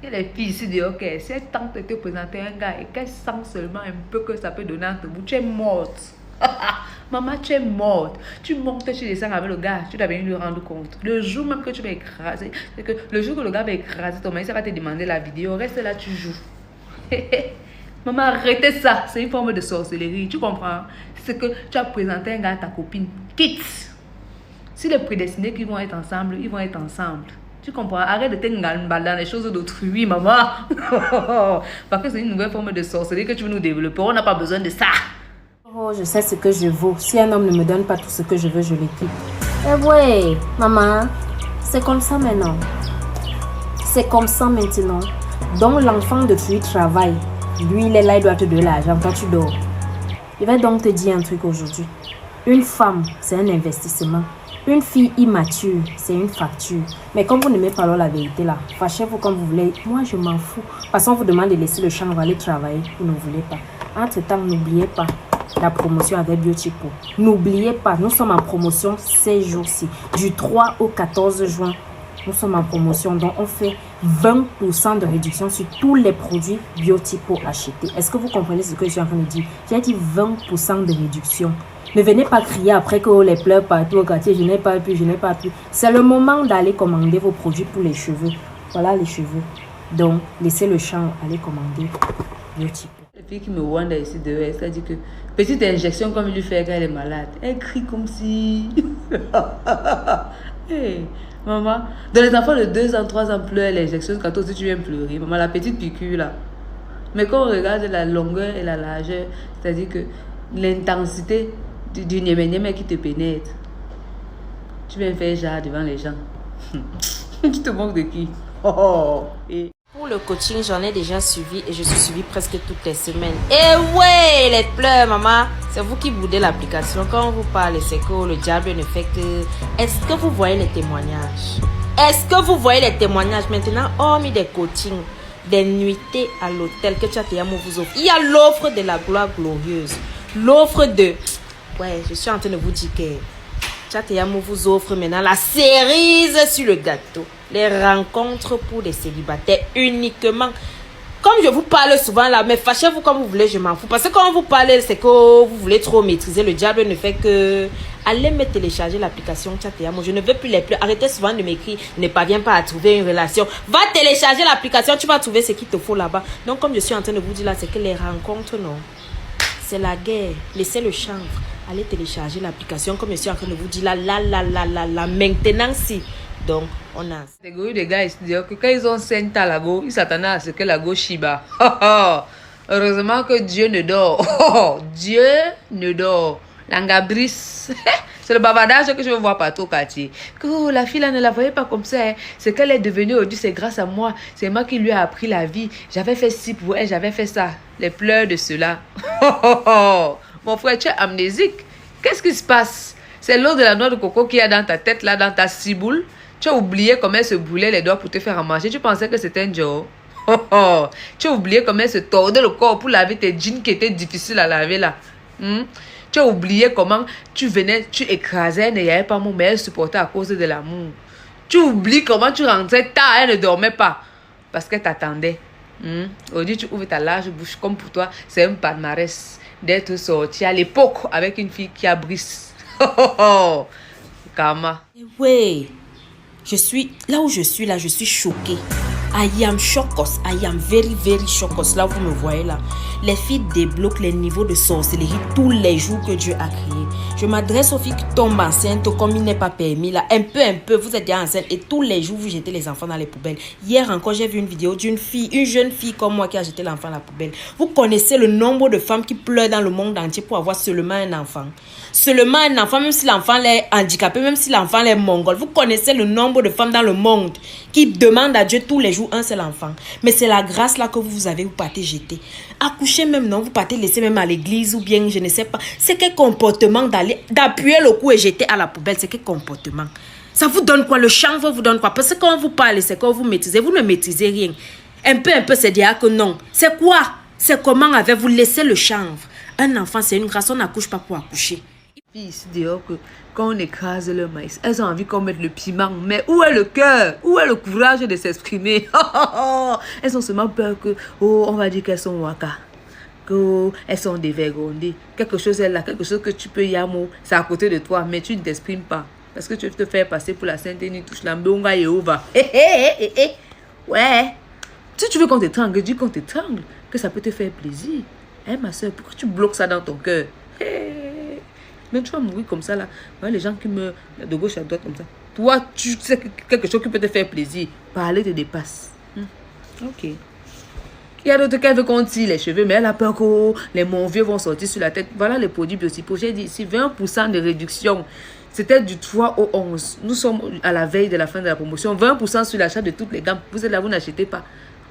Et les filles ici disent, ok, si elle tente de te présenter un gars et qu'elle sent seulement un peu que ça peut donner entre vous, tu es morte. Maman, tu es morte. Tu montes, tu descends avec le gars, tu dois bien lui rendre compte. Le jour même que tu vas écraser, c'est que le jour que le gars va écraser ton mari, ça va te demander la vidéo, reste là, tu joues. Maman, arrêtez ça. C'est une forme de sorcellerie, tu comprends? C'est que tu as présenté un gars à ta copine. Quitte. Si les prédestinés qui vont être ensemble, ils vont être ensemble. Tu comprends? Arrête de te ngambaler dans les choses d'autrui, maman. Parce que c'est une nouvelle forme de sorcellerie que tu veux nous développer. On n'a pas besoin de ça. Oh, je sais ce que je vaux. Si un homme ne me donne pas tout ce que je veux, je le quitte. Eh ouais, maman, c'est comme ça maintenant. C'est comme ça maintenant. Donc l'enfant de tu travaille. Lui, il est là, il doit te donner l'argent. Toi, tu dors. Je vais donc te dire un truc aujourd'hui. Une femme, c'est un investissement. Une fille immature, c'est une facture. Mais comme vous n'aimez pas alors la vérité là, fâchez-vous comme vous voulez. Moi, je m'en fous. Parce qu'on vous demande de laisser le champ, on va aller travailler. Vous ne voulez pas. Entre-temps, n'oubliez pas la promotion avec Biotipo. N'oubliez pas, nous sommes en promotion ces jours-ci. Du 3 au 14 juin, nous sommes en promotion. Donc, on fait 20% de réduction sur tous les produits Biotipo achetés. Est-ce que vous comprenez ce que je suis en train de dire? J'ai dit 20% de réduction. Ne venez pas crier après que les pleurs partout au quartier. Je n'ai pas pu, je n'ai pas pu. C'est le moment d'aller commander vos produits pour les cheveux. Voilà les cheveux. Donc, laissez le champ, aller commander Biotipo. Les filles qui me voient ici dehors, ça dit que petite injection comme il lui fait quand elle est malade. Elle crie comme si... Hey, maman, dans les enfants de 2 ans, 3 ans pleurent l'injection quand toi aussi tu viens pleurer. Maman, la petite piqûre là. Mais quand on regarde la longueur et la largeur, c'est-à-dire que l'intensité du niémé qui te pénètre, tu viens faire genre devant les gens. Tu te moques de qui? Et... Pour le coaching, j'en ai déjà suivi et je suis suivie presque toutes les semaines. Et ouais, les pleurs, maman, c'est vous qui boudez l'application. Quand on vous parle, c'est que le diable ne fait que... Est-ce que vous voyez les témoignages? Est-ce que vous voyez les témoignages maintenant? Hormis des coachings, des nuitées à l'hôtel que Tchateyamo vous offre. Il y a l'offre de la gloire glorieuse. L'offre de... Ouais, je suis en train de vous dire que Tchateyamo vous offre maintenant la cerise sur le gâteau. Les rencontres pour les célibataires uniquement. Comme je vous parle souvent là, mais fâchez-vous comme vous voulez, je m'en fous. Parce que quand vous parlez, c'est que vous voulez trop maîtriser. Le diable ne fait que... Allez me télécharger l'application Tchateyamo. Je ne veux plus les pleurs. Arrêtez souvent de m'écrire. Ne parviens pas à trouver une relation. Va télécharger l'application. Tu vas trouver ce qu'il te faut là-bas. Donc comme je suis en train de vous dire là, c'est que les rencontres, non. C'est la guerre. Laissez le chanvre. Allez télécharger l'application. Comme je suis en train de vous dire là, maintenant si. Donc, on a... Les gorilles des gars, ils se disent que quand ils ont 5 ans là-bas, ils s'attendaient à ce que la go Shiba. Heureusement que Dieu ne dort. Dieu ne dort. L'angabris. C'est le bavardage que je veux voir partout au quartier. Que oh, la fille là ne la voyait pas comme ça. Hein. Ce qu'elle est devenue aujourd'hui, c'est grâce à moi. C'est moi qui lui ai appris la vie. J'avais fait ci pour elle, j'avais fait ça. Les pleurs de cela. Mon frère, tu es amnésique. Qu'est-ce qui se passe? C'est l'eau de la noix de coco qu'il y a dans ta tête, là, dans ta ciboule. Tu as oublié comment elle se brûlait les doigts pour te faire à manger. Tu pensais que c'était un job. Tu as oublié comment elle se tordait le corps pour laver tes jeans qui étaient difficiles à laver, là. Tu as oublié comment tu venais, tu écrasais, elle n'y avait pas mon mais elle supportait à cause de l'amour. Tu oublies comment tu rentrais tard, elle ne dormait pas. Parce qu'elle t'attendait. Aujourd'hui, tu ouvres ta large bouche comme pour toi. C'est un palmarès d'être sorti à l'époque avec une fille qui a brise. Karma. Oui, là où je suis là, je suis choquée. I am shocked. I am very, very shocked. Là, vous me voyez là. Les filles débloquent les niveaux de sorcellerie tous les jours que Dieu a créé. Je m'adresse aux filles qui tombent enceintes comme il n'est pas permis là. Un peu, vous êtes déjà enceinte et tous les jours, vous jetez les enfants dans les poubelles. Hier encore, j'ai vu une vidéo d'une fille, une jeune fille comme moi qui a jeté l'enfant dans la poubelle. Vous connaissez le nombre de femmes qui pleurent dans le monde entier pour avoir seulement un enfant. Seulement un enfant, même si l'enfant est handicapé, même si l'enfant est mongol. Vous connaissez le nombre de femmes dans le monde qui demandent à Dieu tous les jours un seul enfant. Mais c'est la grâce là que vous avez, vous partez jeter. Accoucher même, non, vous partez laisser même à l'église ou bien, je ne sais pas. C'est quel comportement d'appuyer le cou et jeter à la poubelle, c'est quel comportement? Ça vous donne quoi? Le chanvre vous donne quoi? Parce que quand vous parlez, c'est quand vous maîtrisez. Vous ne maîtrisez rien. Un peu, c'est dire que non. C'est quoi? C'est comment avez-vous laissé le chanvre? Un enfant, c'est une grâce, on n'accouche pas pour accoucher. filles ici dehors que quand on écrase le maïs, elles ont envie qu'on mette le piment. Mais où est le cœur? Où est le courage de s'exprimer? Elles ont seulement peur que, oh, on va dire qu'elles sont waka. Qu'elles sont dévergondées. Quelque chose est là, quelque chose que tu peux yamo, c'est à côté de toi, mais tu ne t'exprimes pas. Parce que tu veux te faire passer pour la Sainte-Denis, touche la mbonga Yehova. Ouais. Si tu veux qu'on t'étrangle, dis qu'on t'étrangle, que ça peut te faire plaisir. Hein, ma soeur, pourquoi tu bloques ça dans ton cœur? Mais tu vas mourir comme ça là. Ouais, les gens qui meurent de gauche à droite comme ça. Toi, tu sais quelque chose qui peut te faire plaisir. Parler te dépasse. Ok. Il y a d'autres qui veulent qu'on tire les cheveux, mais elle a peur que les monvieux vont sortir sur la tête. Voilà les produits Biotypo. J'ai dit ici 20% de réduction. C'était du 3 au 11. Nous sommes à la veille de la fin de la promotion. 20% sur l'achat de toutes les gammes. Vous êtes là, vous n'achetez pas.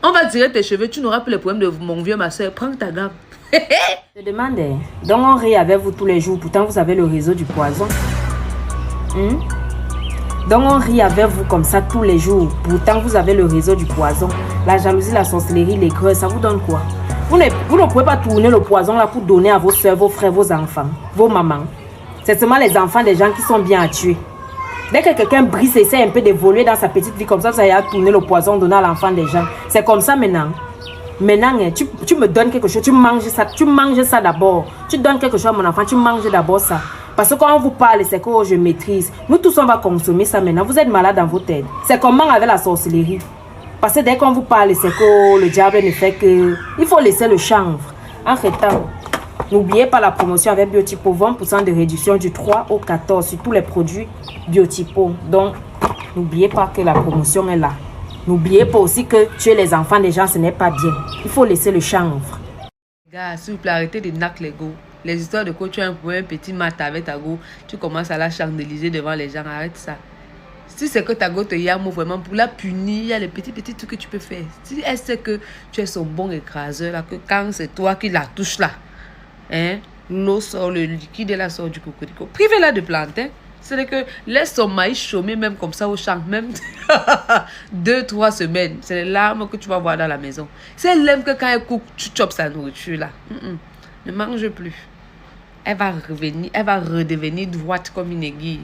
On va tirer tes cheveux. Tu n'auras plus les problèmes de monvieux, ma soeur. Prends ta gamme. Je demandais, donc on rit avec vous tous les jours, pourtant vous avez le réseau du poison. Donc on rit avec vous comme ça tous les jours, pourtant vous avez le réseau du poison. La jalousie, la sorcellerie, les creux, ça vous donne quoi? Vous ne pouvez pas tourner le poison là pour donner à vos soeurs, vos frères, vos enfants, vos mamans. C'est seulement les enfants des gens qui sont bien à tuer. Dès que quelqu'un brise et essaie un peu d'évoluer dans sa petite vie comme ça, ça y a tourner le poison, donner à l'enfant des gens. C'est comme ça maintenant. Maintenant, tu me donnes quelque chose, tu manges ça d'abord. Tu donnes quelque chose à mon enfant, tu manges d'abord ça. Parce que quand on vous parle, c'est que je maîtrise. Nous tous, on va consommer ça maintenant. Vous êtes malade dans vos têtes. C'est comment avec la sorcellerie. Parce que dès qu'on vous parle, c'est que le diable ne fait que... Il faut laisser le chanvre. En fait, n'oubliez pas la promotion avec Biotypo. 20% de réduction du 3 au 14 sur tous les produits Biotypo. Donc, n'oubliez pas que la promotion est là. N'oubliez pas aussi que tuer les enfants des gens, ce n'est pas bien. Il faut laisser le chanvre. Gars, s'il vous plaît, arrêtez de knock les go. Les histoires de quoi tu as un petit mat avec ta go, tu commences à la chandeliser devant les gens. Arrête ça. Si c'est que ta go te yamo vraiment pour la punir, il y a les petits trucs que tu peux faire. Si elle sait que tu es son bon écraseur, là, que quand c'est toi qui la touche là, hein, l'eau sort, le liquide là sort du cocorico. Privez-la de plantes, hein. C'est que laisse son maïs chômer même comme ça au champ, même 2-3 semaines. C'est les larmes que tu vas voir dans la maison. Si elle aime que quand elle coupe, tu chopes sa nourriture là. Ne mange plus. Elle va revenir, elle va redevenir droite comme une aiguille.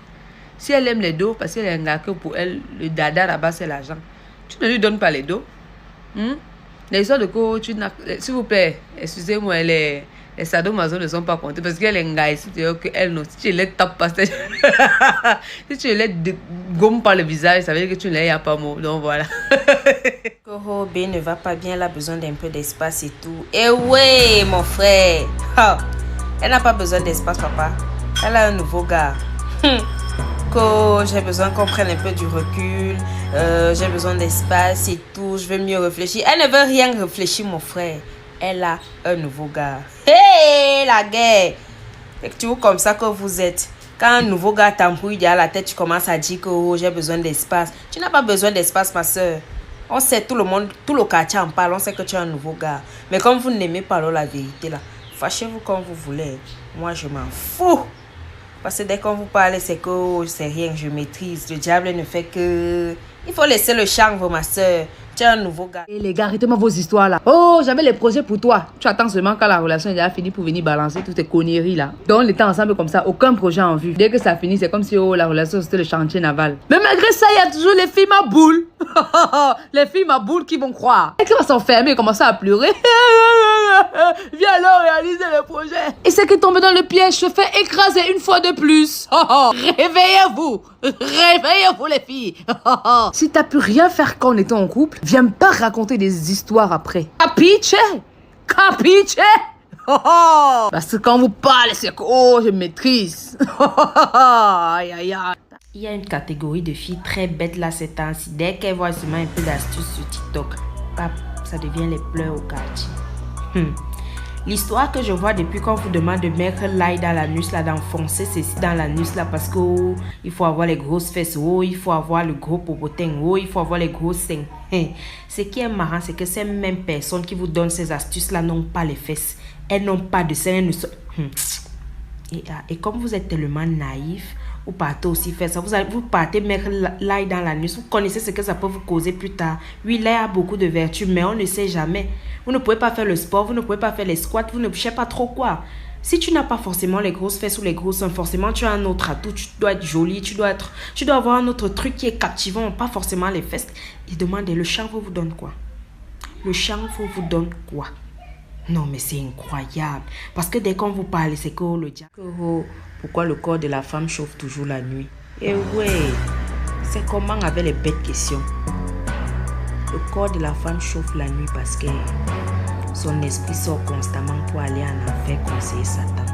Si elle aime les dos, parce qu'elle est un gars que pour elle, le dada là-bas c'est l'argent. Tu ne lui donnes pas les dos. Les histoires de coach, s'il vous plaît, excusez-moi, les sadomaso ne sont pas comptés parce qu'elle est un gars ici, elle non. Si tu les tapes pas, si tu les gommes par le visage, ça veut dire que tu ne les as pas mot. Donc voilà. Koro B ne va pas bien, elle a besoin d'un peu d'espace et tout. Eh ouais, mon frère. Elle n'a pas besoin d'espace, papa. Elle a un nouveau gars. J'ai besoin qu'on prenne un peu du recul. J'ai besoin d'espace et tout. Je veux mieux réfléchir. Elle ne veut rien réfléchir, mon frère. Elle a un nouveau gars. Hey, la guerre. C'est toujours comme ça que vous êtes. Quand un nouveau gars t'embrouille à la tête, tu commences à dire que j'ai besoin d'espace. Tu n'as pas besoin d'espace, ma soeur. On sait, tout le monde, tout le quartier en parle. On sait que tu es un nouveau gars. Mais comme vous n'aimez pas la vérité, là, fâchez-vous comme vous voulez. Moi, je m'en fous. Parce que dès qu'on vous parle, c'est que c'est rien, je maîtrise. Le diable ne fait que... Il faut laisser le chanvre, ma soeur. Tu es un nouveau gars. Et les gars, arrêtez-moi vos histoires là. Oh, j'avais les projets pour toi. Tu attends seulement quand la relation est déjà finie pour venir balancer toutes tes conneries là. Donc, on était ensemble comme ça, aucun projet en vue. Dès que ça finit, c'est comme si la relation c'était le chantier naval. Mais malgré ça, il y a toujours les filles ma boule. Les filles ma boule qui vont croire. Et qui va s'enfermer et commencer à pleurer. Viens alors réaliser le projet. Et c'est qui tombe dans le piège se fait écraser une fois de plus. Réveillez-vous. Réveillez-vous les filles. Si t'as pu rien faire quand on était en couple, viens pas raconter des histoires après. Capiche? Capiche? Parce que quand vous parlez, c'est que je maîtrise. Aïe aïe aïe. Il y a une catégorie de filles très bêtes là ces temps-ci. Dès qu'elles voient seulement un peu d'astuces sur TikTok, ça devient les pleurs au quartier. L'histoire que je vois depuis qu'on vous demande de mettre l'ail dans l'anus là, d'enfoncer ceci dans l'anus là parce que il faut avoir les grosses fesses, il faut avoir le gros popotin, il faut avoir les gros seins. Ce qui est marrant, c'est que ces mêmes personnes qui vous donnent ces astuces là n'ont pas les fesses. Elles n'ont pas de seins. Et comme vous êtes tellement naïf, vous partez aussi faire ça. Vous partez mettre l'ail dans l'anus. Vous connaissez ce que ça peut vous causer plus tard. Oui, l'ail a beaucoup de vertus, mais on ne sait jamais. Vous ne pouvez pas faire le sport, vous ne pouvez pas faire les squats, vous ne savez pas trop quoi. Si tu n'as pas forcément les grosses fesses ou les gros seins, forcément tu as un autre atout, tu dois être jolie, tu dois avoir un autre truc qui est captivant, pas forcément les fesses. Et demandez, le chanvre vous donne quoi? Le chanvre vous donne quoi? Non mais c'est incroyable. Parce que dès qu'on vous parle, c'est que le diable... Pourquoi le corps de la femme chauffe toujours la nuit? Et ouais, c'est comment avec les bêtes questions. Le corps de la femme chauffe la nuit parce que son esprit sort constamment pour aller en enfer conseiller Satan.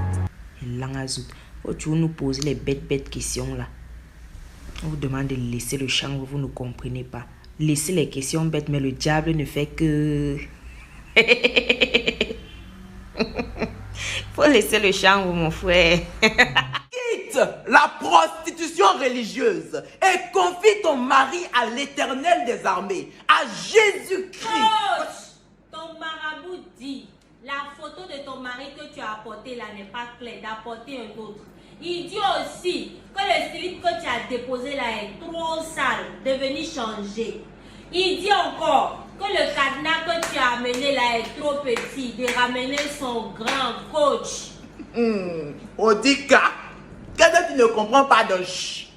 Et l'angazout. Tu nous poser les bêtes questions là. On vous demande de laisser le champ, vous ne comprenez pas. Laissez les questions bêtes, mais le diable ne fait que... Faut laisser le champ, mon frère. Quitte la prostitution religieuse et confie ton mari à l'Éternel des armées, à Jésus-Christ. Coach, ton marabout dit, la photo de ton mari que tu as apportée là n'est pas claire, d'apporter un autre. Il dit aussi que le slip que tu as déposé là est trop sale, de venir changer. Il dit encore que le cadenas que tu as amené là est trop petit, de ramener son grand. Coach. Odika, qu'est-ce que tu ne comprends pas de ch?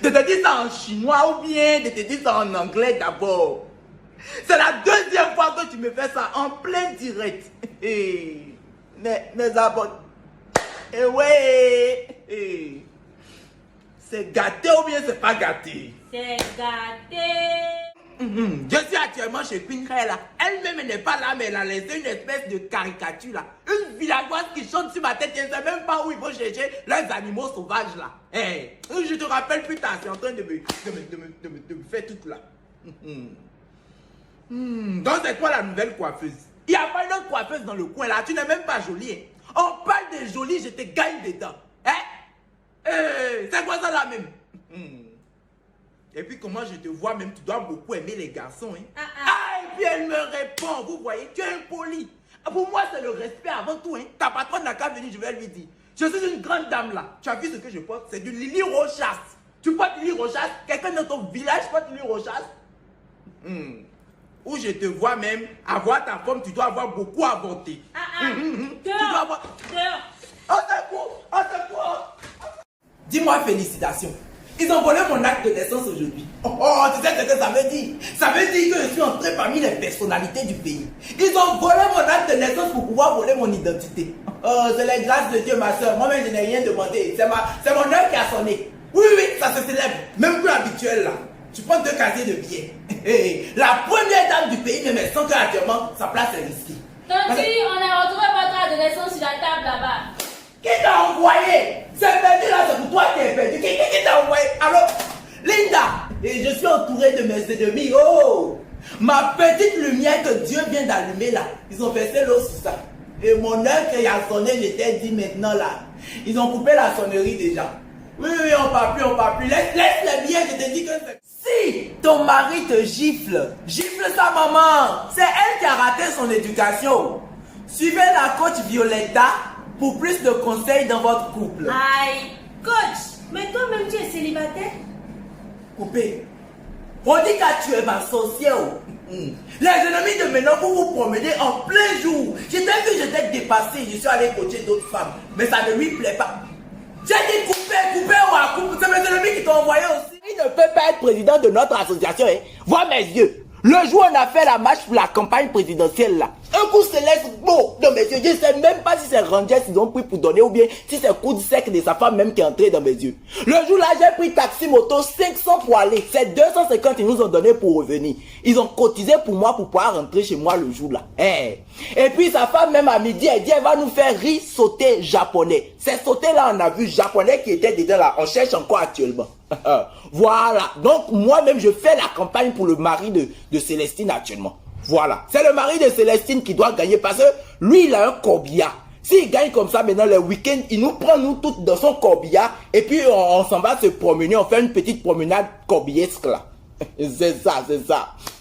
De te dire ça en chinois ou bien de te dire ça en anglais d'abord. C'est la deuxième fois que tu me fais ça en plein direct. Mais d'abord, ouais, c'est gâté ou bien c'est pas gâté? C'est gâté. Je suis actuellement chez Queen Ray là. Elle-même n'est pas là, mais elle a laissé une espèce de caricature là. Une villageoise qui chante sur ma tête. Je ne sais même pas où ils vont chercher leurs animaux sauvages là. Je te rappelle plus tard, c'est en train de me faire tout là. Donc c'est toi la nouvelle coiffeuse. Il n'y a pas une autre coiffeuse dans le coin là. Tu n'es même pas jolie. Hein? On parle de jolie, je te gagne dedans. C'est quoi ça là même? Et puis comment je te vois même, tu dois beaucoup aimer les garçons. Hein? Et puis elle me répond, vous voyez, tu es impoli. Pour moi c'est le respect avant tout. Hein? Ta patronne n'a qu'à venir, je vais lui dire. Je suis une grande dame là. Tu as vu ce que je porte? C'est du Lily Rochas. Tu portes Lily Rochas? Quelqu'un dans ton village porte Lily Rochas? Où je te vois même, avoir ta forme, tu dois avoir beaucoup à voter. Tu dois avoir... On secours. Dis-moi félicitations. Ils ont volé mon acte de naissance aujourd'hui. Tu sais ce que ça veut dire? Ça veut dire que je suis entré parmi les personnalités du pays. Ils ont volé mon acte de naissance pour pouvoir voler mon identité. C'est la grâce de Dieu, ma soeur. Moi-même, je n'ai rien demandé. C'est mon heure qui a sonné. Oui, ça se célèbre. Même plus habituel, là. Tu prends 2 casiers de billets. La première dame du pays, mais sans que actuellement, sa place est risquée. Tanti, on a retrouvé votre acte de naissance sur la table là-bas. Qui t'a envoyé? C'est perdu là, c'est pour toi qui es perdu. Qui t'a envoyé? Alors, Linda, et je suis entouré de mes ennemis. Ma petite lumière que Dieu vient d'allumer là, ils ont versé l'eau sur ça. Et mon heure qui a sonné, je t'ai dit maintenant là, ils ont coupé la sonnerie déjà. Oui, on parle plus. Laisse les billets, je te dis que c'est... Si ton mari te gifle sa maman. C'est elle qui a raté son éducation. Suivez la coach Violetta pour plus de conseils dans votre couple. Aïe, coach, mais toi-même tu es célibataire? Coupé. On dit que tu es ma sorcière. Les ennemis de maintenant pour vous promener en plein jour. J'étais vu, j'étais dépassé, je suis allé coacher d'autres femmes. Mais ça ne lui plaît pas. J'ai dit couper ou couper. C'est mes ennemis qui t'ont envoyé aussi. Il ne peut pas être président de notre association. Vois mes yeux. Le jour où on a fait la marche pour la campagne présidentielle là, un coup céleste beau dans mes yeux. Je ne sais même pas si c'est Rangers qu'ils ont pris pour donner ou bien si c'est coup de sec de sa femme même qui est entré dans mes yeux. Le jour là, j'ai pris taxi moto 500 pour aller. C'est 250 ils nous ont donné pour revenir. Ils ont cotisé pour moi pour pouvoir rentrer chez moi le jour là. Et puis sa femme même à midi, elle dit elle va nous faire riz sauté japonais. C'est sauté là, on a vu japonais qui était dedans là. On cherche encore actuellement. Voilà. Donc moi-même je fais la campagne pour le mari de Célestine actuellement. Voilà. C'est le mari de Célestine qui doit gagner parce que lui il a un corbillard. S'il gagne comme ça maintenant le week-end, il nous prend nous toutes dans son corbillard et puis on s'en va se promener, on fait une petite promenade corbillesque là. C'est ça.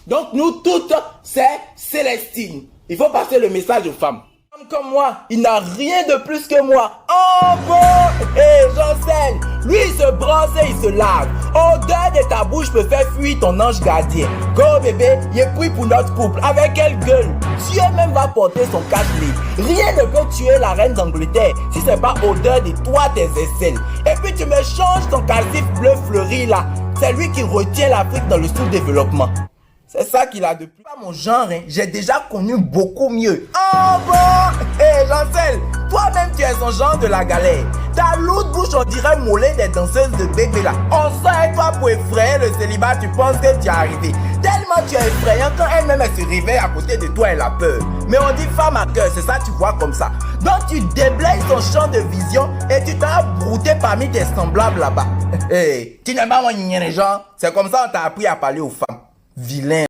Donc nous toutes c'est Célestine. Il faut passer le message aux femmes. Comme moi, il n'a rien de plus que moi. Oh bon, Jean-Sel, lui il se bronze et il se lave. Odeur de ta bouche peut faire fuir ton ange gardien. Go bébé, il est pris pour notre couple. Avec quelle gueule? Dieu même va porter son cache-lit. Rien ne peut tuer la reine d'Angleterre si c'est pas odeur de toi tes aisselles. Et puis tu me changes ton calcif bleu fleuri là. C'est lui qui retient l'Afrique dans le sous-développement. C'est ça qu'il a de plus. Pas mon genre, hein. J'ai déjà connu beaucoup mieux. Oh bon, Jean-Sel, toi-même tu es son genre de la galère. Ta lourde bouche on dirait mollet des danseuses de bébé là. On sort avec toi pour effrayer le célibat, tu penses que tu es arrivé. Tellement tu es effrayant quand elle-même elle se réveille à côté de toi, elle a peur. Mais on dit femme à cœur, c'est ça tu vois comme ça. Donc tu déblayes son champ de vision et tu t'as brouté parmi tes semblables là-bas. Tu n'es pas mon genre, c'est comme ça on t'a appris à parler aux femmes. Vilain.